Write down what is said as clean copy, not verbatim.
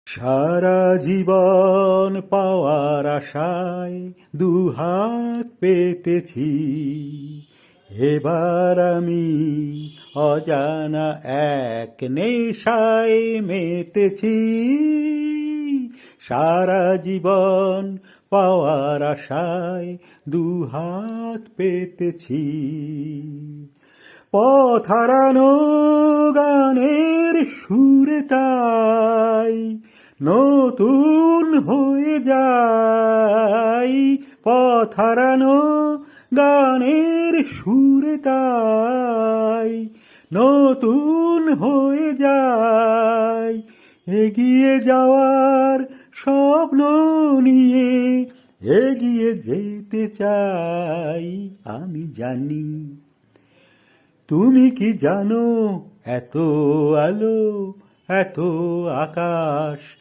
সারা জীবন পাওয়ার আশায় দুহাত পেতেছি, এবার আমি অজানা এক নেশায় মেতেছি। সারা জীবন পাওয়ার আশায় দুহাত পেতেছি। পথ হারানো গানের সুরে তাই নতুন হয়ে যায়। পথ হারানো গানের সুরে তাই নতুন হয়ে যায়। এগিয়ে যাওয়ার স্বপ্ন নিয়ে এগিয়ে যেতে চাই। আমি জানি, তুমি কি জানো, এত আলো, এত আকাশ